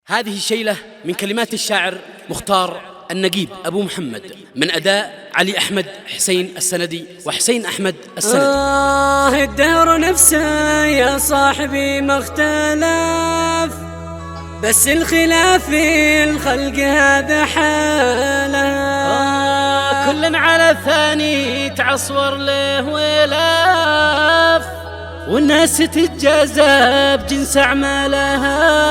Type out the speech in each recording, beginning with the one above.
هذه الشيلة من كلمات الشاعر مختار النقيب أبو محمد، من أداء علي أحمد حسين السندي وحسين أحمد السندي. الدهر نفسه يا صاحبي ما اختلف، بس الخلاف في الخلق هذا حاله. كل على الثاني تعصور له ولاف، والناس تتجازى بجنس أعمالها،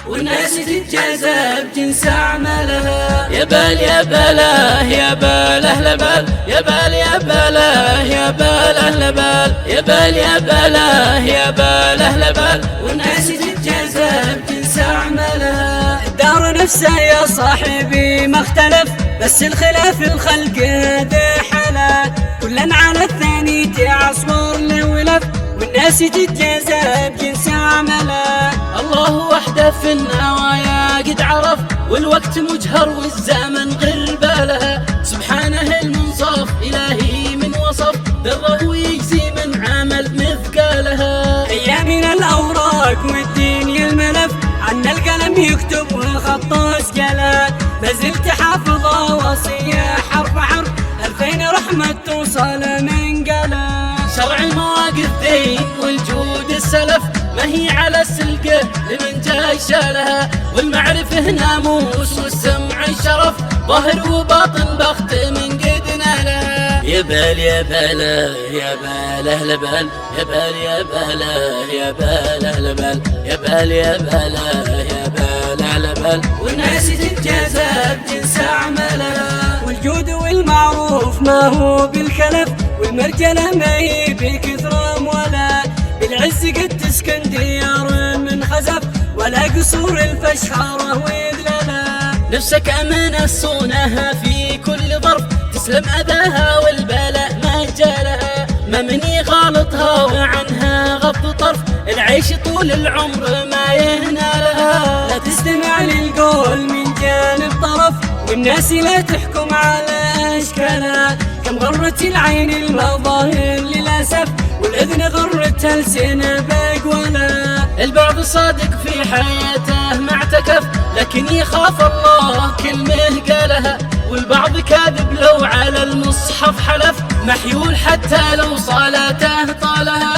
والناس تتجازى بجنس أعمالها. يا بال يا باله يا باله لبال، يا بال يا باله يا باله لبال، يا بال يا باله يا باله لبال، والناس تتجازى بجنس أعمالها. الدهر نفسه يا صاحبي ما اختلف، بس الخلاف في الخلق هذا حاله. كلا على الثاني تعصور له ولف، والناس تتجازى بجنس عمله. الله وحده في النوايا قد عرف، والوقت مجهر والزمن غير باله. سبحانه المنصف إلهي من وصف، بره ويجزي من عمل مثقالها. هي من الأوراق والدنيا الملف، عنا القلم يكتب والخط اسقله. ما زلت حافظه وصية حرف حرف، 2000 رحمة توصل من قلم. شرع المواقف دين والجود السلف، ما هي على السلقه لمن جاي شالها. والمعرفة ناموس والسمع الشرف، ظاهر وباطن بخت من قد نالها. يا بال يا باله يا باله لبال، يا بال يا باله يا باله لبال، يا بال يا باله يا باله لبال، والناس تتجازى بجنس أعمالها. والجود والمعروف ما هو بالكلف، والمرجلة ما هي بكثر أموالها. بالعز قد تسكن ديار من خزف، ولا قصور الفشخرة وذلالها. نفسك أمانة صونها في كل ظرف، تسلم أذاها والبلاء ما جالها. ما من يغالطها وعنها غض طرف، العيش طول العمر ما ينالها. لا تستمع للقول من جانب طرف، والناس لا تحكم على أشكالها. كم غرت العين المظاهر للأسف، والأذن غرت السنة بأقوالها. البعض صادق في حياته ما اعتكف، لكن يخاف الله كلمه قالها. والبعض كاذب لو على المصحف حلف، محيول حتى لو صلاته طالها.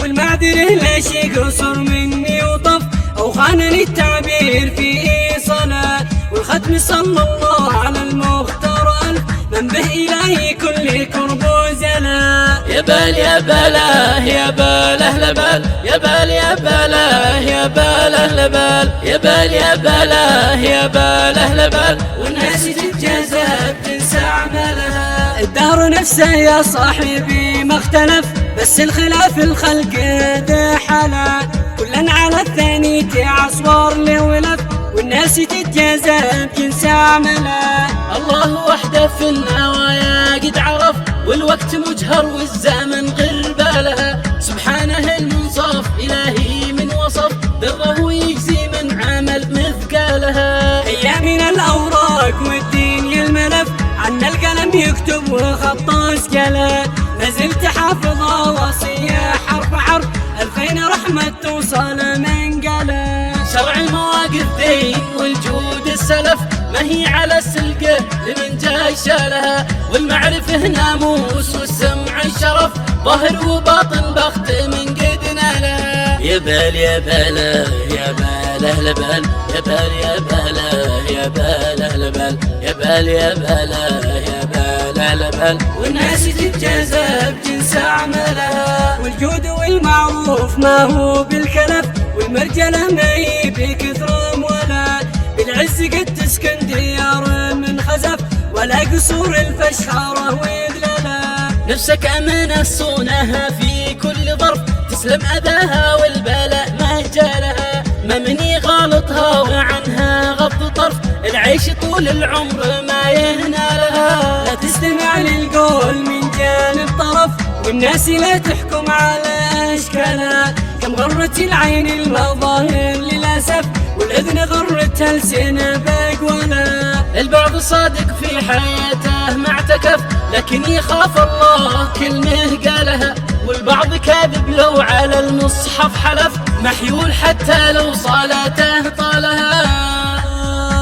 والمعذره لا شيء قصر مني وطف، أو خانني التعبير في صلاة. والختم صلى الله على المختار ألف، من به إلهي كل كرب وزلا. يا بال يا باله يا باله لبال، يا بال يا باله يا باله لبال، يا بال يا باله يا باله لبال، والناس تتجازى بجنس أعمالها. الدهر نفسه يا صاحبي ما اختلف، بس الخلاف في الخلق هذا حاله. كلا على الثاني تعصور له ولف، والناس تتجازى بجنس عمله. الله وحده في النوايا قد عرف، والوقت مجهر والزمن غير بالها. سبحانه المنصف إلهي من وصف، بره ويجزي من عمل مثقالها. هي من الأوراق والدنيا الملف، عنا القلم يكتب والخط اسقله. ما زلت حافظه وصية حرف حرف، 2000 رحمة توصل من قلم. شرع المواقف دين والجود السلف، ما هي على السلقه لمن جاي شالها. والمعرفة ناموس والسمع الشرف، ظاهر وباطن بخت من قد نالها. يا بال يا باله يا باله لبال، يا بال يا باله يا باله لبال، يا بال يا باله يا باله لبال، والناس تتجازى بجنس أعمالها. والجود والمعروف ما هو بالكلف، والمرجلة ما هي بكثر أموالها. بالعز قد تسكن ديار من خزف، ولا قصور الفشخرة وذلالها. نفسك أمانة صونها في كل ظرف، تسلم أذاها والبلاء ما جالها. ما من يغالطها وعنها غض طرف، العيش طول العمر ما ينالها. لا تستمع للقول من جانب طرف، والناس لا تحكم على أشكالها. كم غرت العين المظاهر للأسف، والأذن غرت السنة بأقوالها. البعض صادق في حياته ما اعتكف، لكن يخاف الله كلمه قالها. والبعض كاذب لو على المصحف حلف، محيول حتى لو صلاته طالها.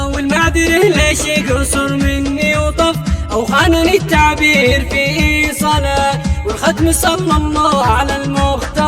والمعذره ليش يقصر مني وطف أو خانني التعبير في صلاة، والختم صلى الله على المختار